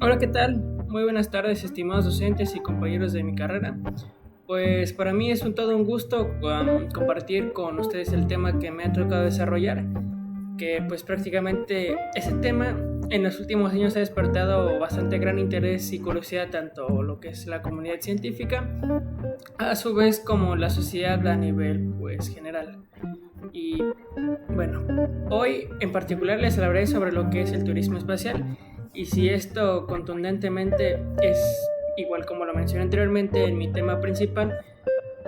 Hola, ¿qué tal? Muy buenas tardes, estimados docentes y compañeros de mi carrera. Pues para mí es todo un gusto compartir con ustedes el tema que me ha tocado desarrollar, que pues prácticamente ese tema en los últimos años ha despertado bastante gran interés y curiosidad tanto lo que es la comunidad científica, a su vez como la sociedad a nivel pues general. Y bueno, hoy en particular les hablaré sobre lo que es el turismo espacial y si esto contundentemente es igual como lo mencioné anteriormente en mi tema principal,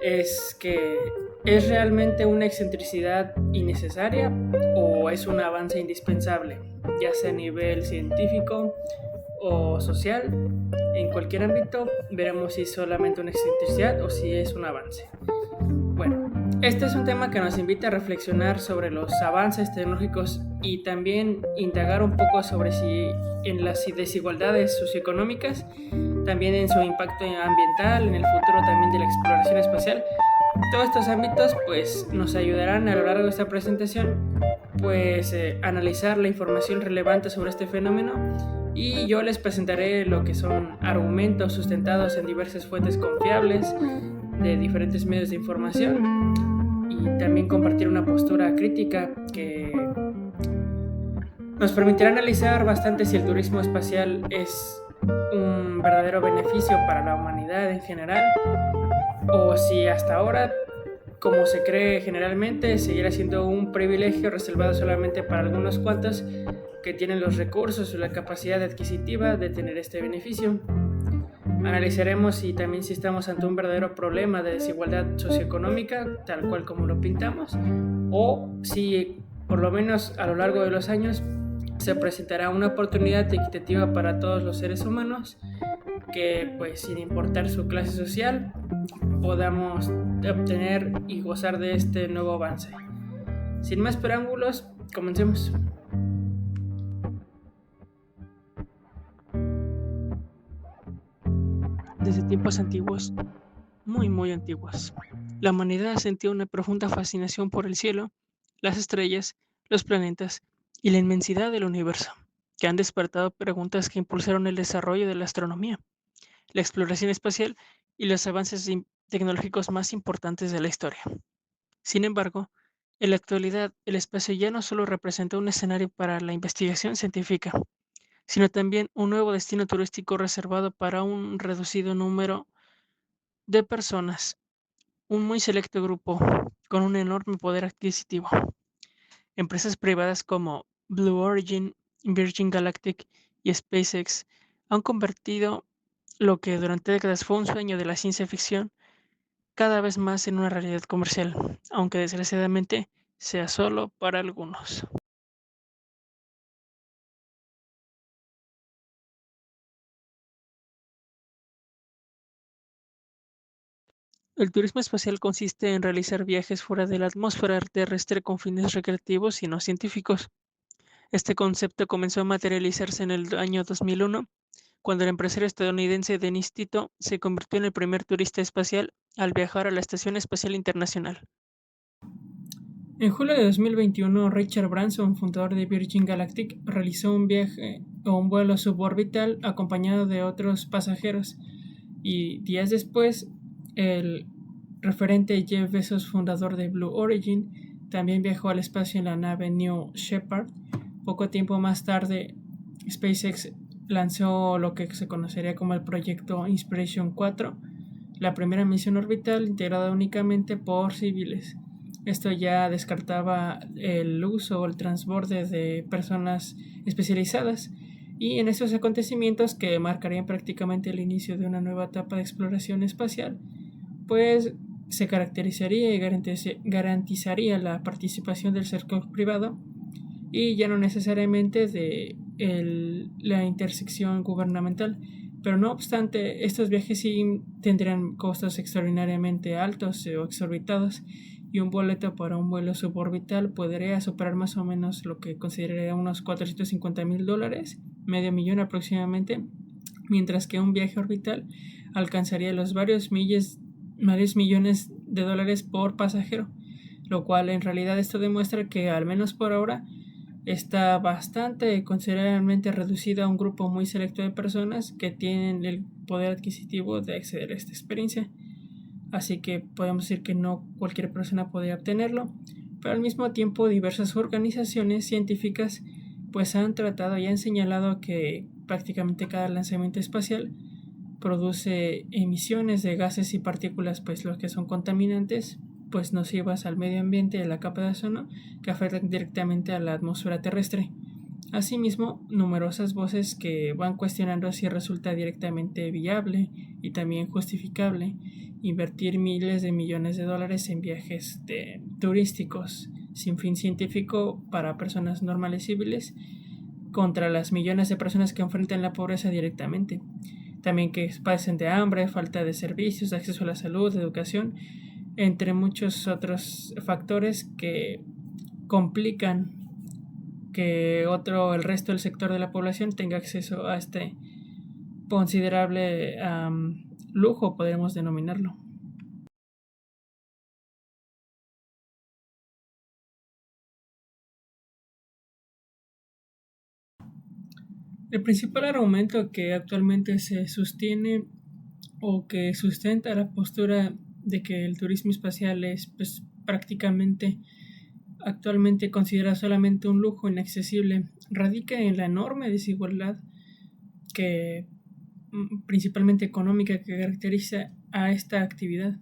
es que es realmente una excentricidad innecesaria o es un avance indispensable, ya sea a nivel científico o social. En cualquier ámbito veremos si es solamente una excentricidad o si es un avance. Bueno, este es un tema que nos invita a reflexionar sobre los avances tecnológicos y también indagar un poco sobre si en las desigualdades socioeconómicas, también en su impacto ambiental, en el futuro también de la exploración espacial. Todos estos ámbitos pues nos ayudarán a lo largo de esta presentación pues analizar la información relevante sobre este fenómeno y yo les presentaré lo que son argumentos sustentados en diversas fuentes confiables de diferentes medios de información y también compartir una postura crítica que nos permitirá analizar bastante si el turismo espacial es un verdadero beneficio para la humanidad en general o si hasta ahora, como se cree generalmente, seguirá siendo un privilegio reservado solamente para algunos cuantos que tienen los recursos o la capacidad adquisitiva de tener este beneficio. Analizaremos si estamos ante un verdadero problema de desigualdad socioeconómica, tal cual como lo pintamos, o si por lo menos a lo largo de los años se presentará una oportunidad equitativa para todos los seres humanos que, pues sin importar su clase social, podamos obtener y gozar de este nuevo avance. Sin más preámbulos, comencemos. Desde tiempos antiguos, muy antiguos, la humanidad sentía una profunda fascinación por el cielo, las estrellas, los planetas y la inmensidad del universo, que han despertado preguntas que impulsaron el desarrollo de la astronomía, la exploración espacial y los avances tecnológicos más importantes de la historia. Sin embargo, en la actualidad, el espacio ya no solo representa un escenario para la investigación científica, sino también un nuevo destino turístico reservado para un reducido número de personas, un muy selecto grupo con un enorme poder adquisitivo. Empresas privadas como Blue Origin, Virgin Galactic y SpaceX han convertido lo que durante décadas fue un sueño de la ciencia ficción cada vez más en una realidad comercial, aunque desgraciadamente sea solo para algunos. El turismo espacial consiste en realizar viajes fuera de la atmósfera terrestre con fines recreativos y no científicos. Este concepto comenzó a materializarse en el año 2001, cuando el empresario estadounidense Dennis Tito se convirtió en el primer turista espacial al viajar a la Estación Espacial Internacional. En julio de 2021, Richard Branson, fundador de Virgin Galactic, realizó un viaje o un vuelo suborbital acompañado de otros pasajeros y días después, el referente Jeff Bezos, fundador de Blue Origin, también viajó al espacio en la nave New Shepard. Poco tiempo más tarde, SpaceX lanzó lo que se conocería como el proyecto Inspiration 4, la primera misión orbital integrada únicamente por civiles. Esto ya descartaba el uso o el transborde de personas especializadas y en esos acontecimientos que marcarían prácticamente el inicio de una nueva etapa de exploración espacial, pues se caracterizaría y garantizaría la participación del sector privado y ya no necesariamente de la intersección gubernamental. Pero no obstante, estos viajes sí tendrían costos extraordinariamente altos o exorbitados y un boleto para un vuelo suborbital podría superar más o menos lo que consideraría unos $450,000, medio millón aproximadamente, mientras que un viaje orbital alcanzaría los varios millones de dólares por pasajero, lo cual en realidad esto demuestra que al menos por ahora está bastante considerablemente reducido a un grupo muy selecto de personas que tienen el poder adquisitivo de acceder a esta experiencia. Así que podemos decir que no cualquier persona podría obtenerlo, pero al mismo tiempo diversas organizaciones científicas pues han tratado y han señalado que prácticamente cada lanzamiento espacial produce emisiones de gases y partículas, pues los que son contaminantes, pues nocivas al medio ambiente y a la capa de ozono, que afectan directamente a la atmósfera terrestre. Asimismo, numerosas voces que van cuestionando si resulta directamente viable y también justificable invertir miles de millones de dólares en viajes turísticos sin fin científico para personas normales y civiles contra las millones de personas que enfrentan la pobreza directamente. También que padecen de hambre, falta de servicios, acceso a la salud, educación, entre muchos otros factores que complican que el resto del sector de la población tenga acceso a este considerable lujo, podríamos denominarlo. El principal argumento que actualmente se sostiene o que sustenta la postura de que el turismo espacial es pues, prácticamente actualmente considera solamente un lujo inaccesible radica en la enorme desigualdad que principalmente económica que caracteriza a esta actividad.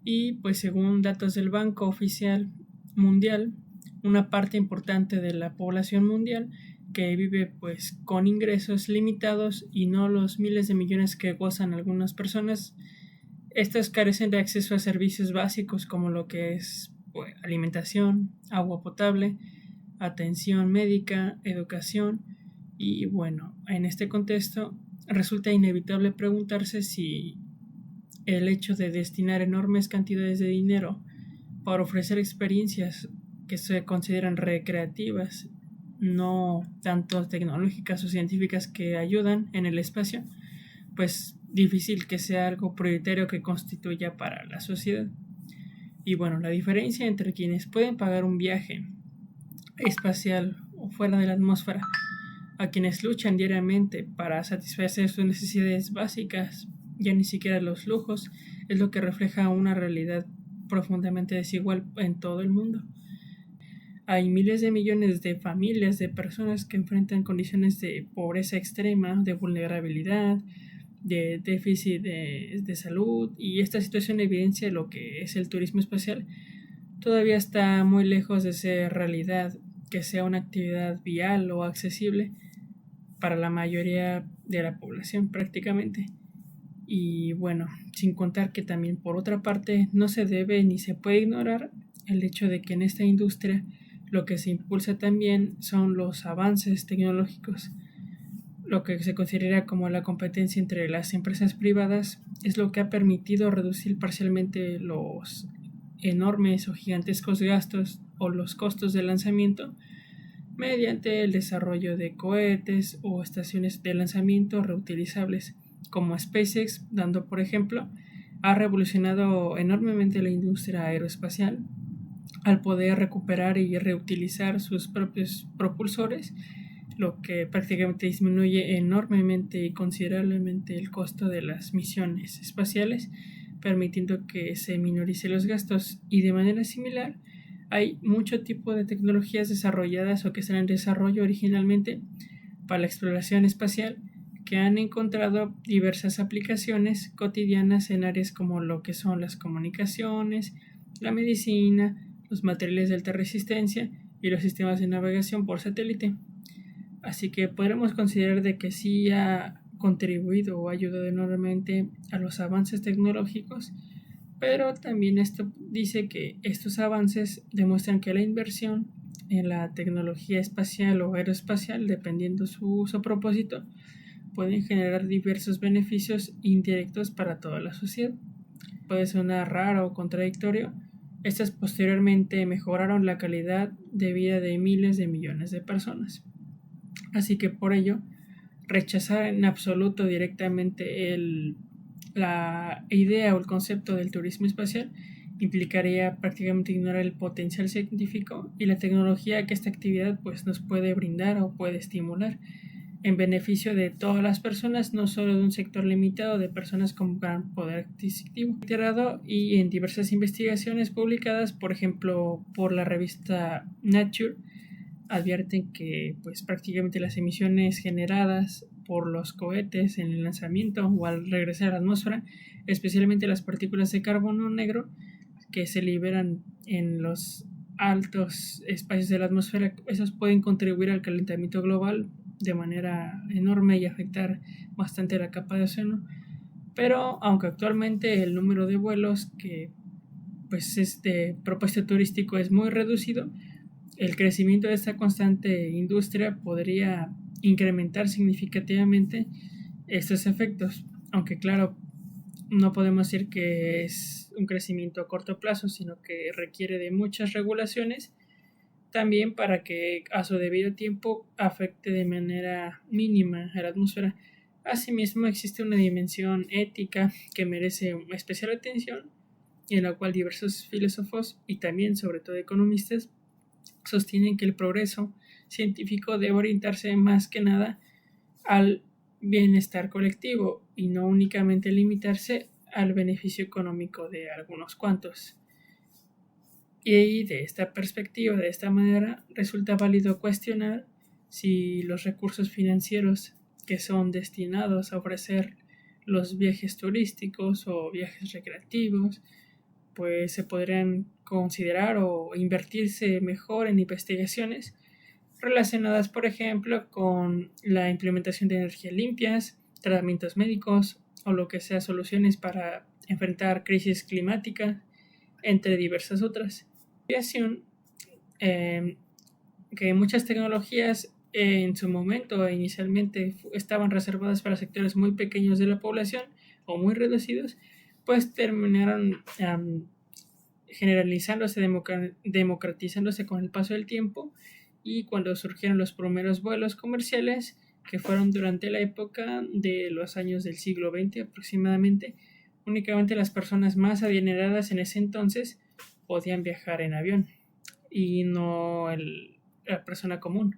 Y pues según datos del Banco Oficial Mundial, una parte importante de la población mundial que vive pues con ingresos limitados y no los miles de millones que gozan algunas personas, estas carecen de acceso a servicios básicos como lo que es pues, alimentación, agua potable, atención médica, educación y bueno, en este contexto resulta inevitable preguntarse si el hecho de destinar enormes cantidades de dinero para ofrecer experiencias que se consideran recreativas, no tanto tecnológicas o científicas que ayudan en el espacio, pues difícil que sea algo prioritario que constituya para la sociedad. Y bueno, la diferencia entre quienes pueden pagar un viaje espacial o fuera de la atmósfera a quienes luchan diariamente para satisfacer sus necesidades básicas, ya ni siquiera los lujos, es lo que refleja una realidad profundamente desigual en todo el mundo. Hay miles de millones de familias, de personas que enfrentan condiciones de pobreza extrema, de vulnerabilidad, de déficit de salud, y esta situación evidencia lo que es el turismo espacial. Todavía está muy lejos de ser realidad, que sea una actividad vial o accesible para la mayoría de la población prácticamente. Y bueno, sin contar que también por otra parte no se debe ni se puede ignorar el hecho de que en esta industria lo que se impulsa también son los avances tecnológicos. Lo que se considera como la competencia entre las empresas privadas es lo que ha permitido reducir parcialmente los enormes o gigantescos gastos o los costos de lanzamiento mediante el desarrollo de cohetes o estaciones de lanzamiento reutilizables como SpaceX, dando por ejemplo, ha revolucionado enormemente la industria aeroespacial al poder recuperar y reutilizar sus propios propulsores, lo que prácticamente disminuye enormemente y considerablemente el costo de las misiones espaciales, permitiendo que se minoricen los gastos. Y de manera similar, hay mucho tipo de tecnologías desarrolladas o que están en desarrollo originalmente para la exploración espacial que han encontrado diversas aplicaciones cotidianas en áreas como lo que son las comunicaciones, la medicina, los materiales de alta resistencia y los sistemas de navegación por satélite. Así que podremos considerar de que sí ha contribuido o ayudado enormemente a los avances tecnológicos, pero también esto dice que estos avances demuestran que la inversión en la tecnología espacial o aeroespacial, dependiendo su uso o propósito, pueden generar diversos beneficios indirectos para toda la sociedad. Puede sonar raro o contradictorio. Estas posteriormente mejoraron la calidad de vida de miles de millones de personas. Así que por ello, rechazar en absoluto directamente la idea o el concepto del turismo espacial implicaría prácticamente ignorar el potencial científico y la tecnología que esta actividad pues, nos puede brindar o puede estimular en beneficio de todas las personas, no solo de un sector limitado de personas con gran poder adquisitivo. Y en diversas investigaciones publicadas, por ejemplo, por la revista Nature, advierten que pues prácticamente las emisiones generadas por los cohetes en el lanzamiento o al regresar a la atmósfera, especialmente las partículas de carbono negro que se liberan en los altos espacios de la atmósfera, esos pueden contribuir al calentamiento global de manera enorme y afectar bastante la capa de ozono. Pero aunque actualmente el número de vuelos que pues este propósito turístico es muy reducido, el crecimiento de esta constante industria podría incrementar significativamente estos efectos, aunque claro, no podemos decir que es un crecimiento a corto plazo, sino que requiere de muchas regulaciones también para que a su debido tiempo afecte de manera mínima a la atmósfera. Asimismo, existe una dimensión ética que merece especial atención y en la cual diversos filósofos y también sobre todo economistas sostienen que el progreso científico debe orientarse más que nada al bienestar colectivo y no únicamente limitarse al beneficio económico de algunos cuantos. Y de esta perspectiva, de esta manera, resulta válido cuestionar si los recursos financieros que son destinados a ofrecer los viajes turísticos o viajes recreativos, pues se podrían considerar o invertirse mejor en investigaciones relacionadas, por ejemplo, con la implementación de energías limpias, tratamientos médicos o lo que sea soluciones para enfrentar crisis climáticas, entre diversas otras. Que muchas tecnologías en su momento inicialmente estaban reservadas para sectores muy pequeños de la población o muy reducidos, pues terminaron generalizándose, democratizándose con el paso del tiempo, y cuando surgieron los primeros vuelos comerciales, que fueron durante la época de los años del siglo XX aproximadamente, únicamente las personas más adineradas en ese entonces podían viajar en avión y no la persona común.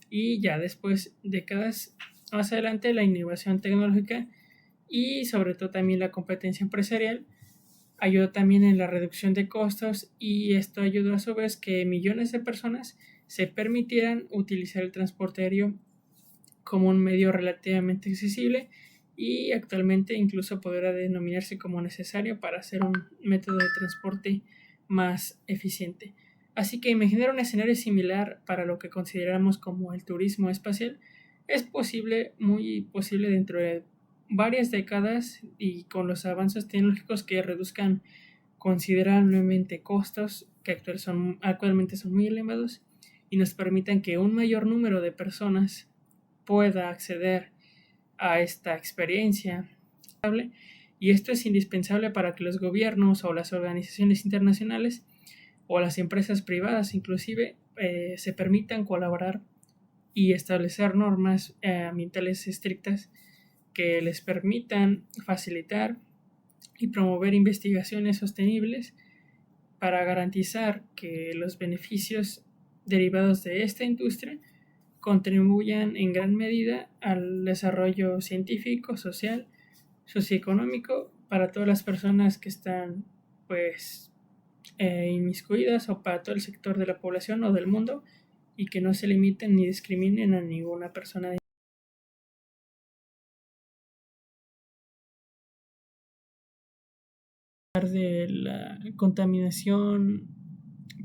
Y ya después, décadas más adelante, la innovación tecnológica y sobre todo también la competencia empresarial ayudó también en la reducción de costos, y esto ayudó a su vez que millones de personas se permitieran utilizar el transporte aéreo como un medio relativamente accesible y actualmente incluso podrá denominarse como necesario para hacer un método de transporte más eficiente. Así que imaginar un escenario similar para lo que consideramos como el turismo espacial es posible, muy posible dentro de varias décadas, y con los avances tecnológicos que reduzcan considerablemente costos que actualmente son muy elevados y nos permitan que un mayor número de personas pueda acceder a esta experiencia. Y esto es indispensable para que los gobiernos o las organizaciones internacionales o las empresas privadas inclusive se permitan colaborar y establecer normas ambientales estrictas que les permitan facilitar y promover investigaciones sostenibles para garantizar que los beneficios derivados de esta industria contribuyan en gran medida al desarrollo científico, social, socioeconómico para todas las personas que están pues inmiscuidas, o para todo el sector de la población o del mundo, y que no se limiten ni discriminen a ninguna persona. De la contaminación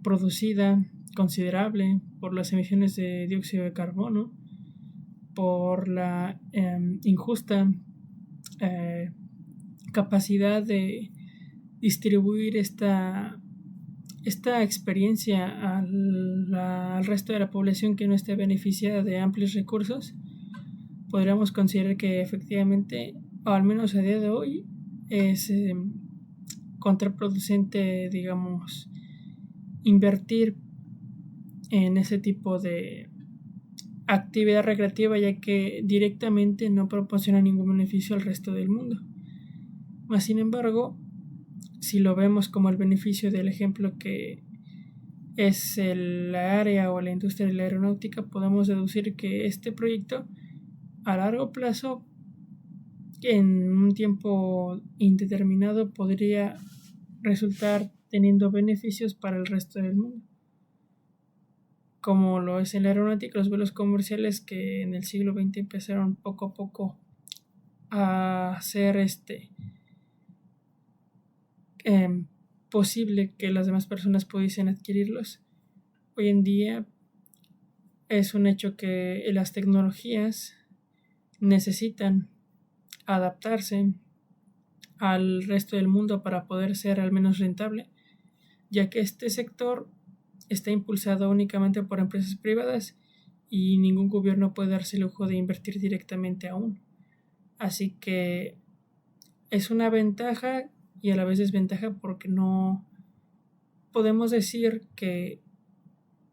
producida considerable por las emisiones de dióxido de carbono, por la injusta capacidad de distribuir esta experiencia al resto de la población que no esté beneficiada de amplios recursos, podríamos considerar que efectivamente, o al menos a día de hoy, es contraproducente, digamos, invertir en ese tipo de actividad recreativa, ya que directamente no proporciona ningún beneficio al resto del mundo. Mas, sin embargo, si lo vemos como el beneficio del ejemplo que es la área o la industria de la aeronáutica, podemos deducir que este proyecto a largo plazo, en un tiempo indeterminado, podría resultar teniendo beneficios para el resto del mundo, como lo es en la aeronáutica, los vuelos comerciales que en el siglo XX empezaron poco a poco a ser posible que las demás personas pudiesen adquirirlos. Hoy en día es un hecho que las tecnologías necesitan adaptarse al resto del mundo para poder ser al menos rentable, ya que este sector está impulsado únicamente por empresas privadas y ningún gobierno puede darse el lujo de invertir directamente aún. Así que es una ventaja y a la vez desventaja, porque no podemos decir que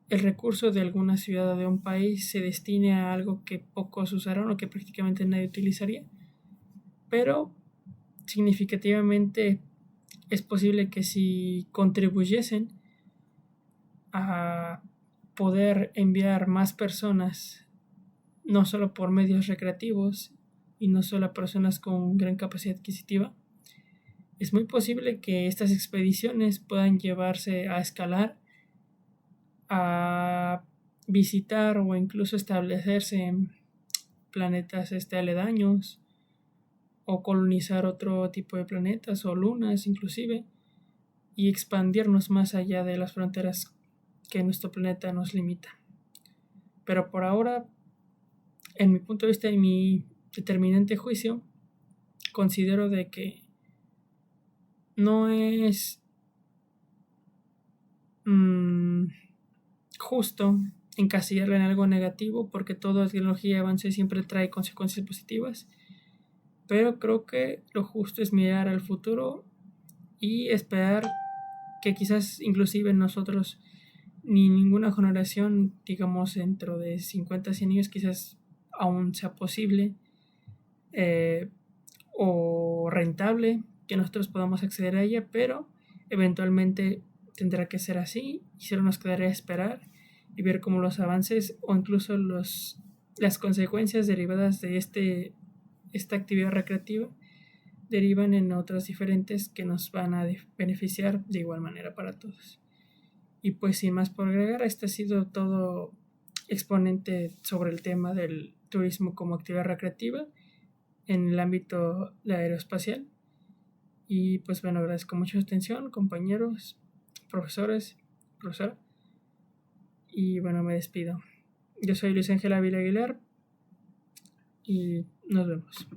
el recurso de alguna ciudad o de un país se destine a algo que pocos usaron o que prácticamente nadie utilizaría, pero significativamente es posible que si contribuyesen a poder enviar más personas, no solo por medios recreativos y no solo a personas con gran capacidad adquisitiva, es muy posible que estas expediciones puedan llevarse a escalar, a visitar o incluso establecerse en planetas aledaños, o colonizar otro tipo de planetas o lunas inclusive, y expandirnos más allá de las fronteras que nuestro planeta nos limita. Pero por ahora, en mi punto de vista y mi determinante juicio, considero de que no es justo encasillarlo en algo negativo, porque toda tecnología y avance siempre trae consecuencias positivas, pero creo que lo justo es mirar al futuro y esperar que quizás inclusive nosotros ni ninguna generación, digamos dentro de 50 100 años, quizás aún sea posible o rentable que nosotros podamos acceder a ella, pero eventualmente tendrá que ser así y solo nos quedará esperar y ver cómo los avances o incluso las consecuencias derivadas de esta actividad recreativa derivan en otras diferentes que nos van a beneficiar de igual manera para todos. Y pues sin más por agregar, este ha sido todo exponente sobre el tema del turismo como actividad recreativa en el ámbito aeroespacial. Y pues bueno, agradezco mucho su atención, compañeros, profesores, profesora. Y bueno, me despido. Yo soy Luis Ángel Ávila Aguilar y nos vemos.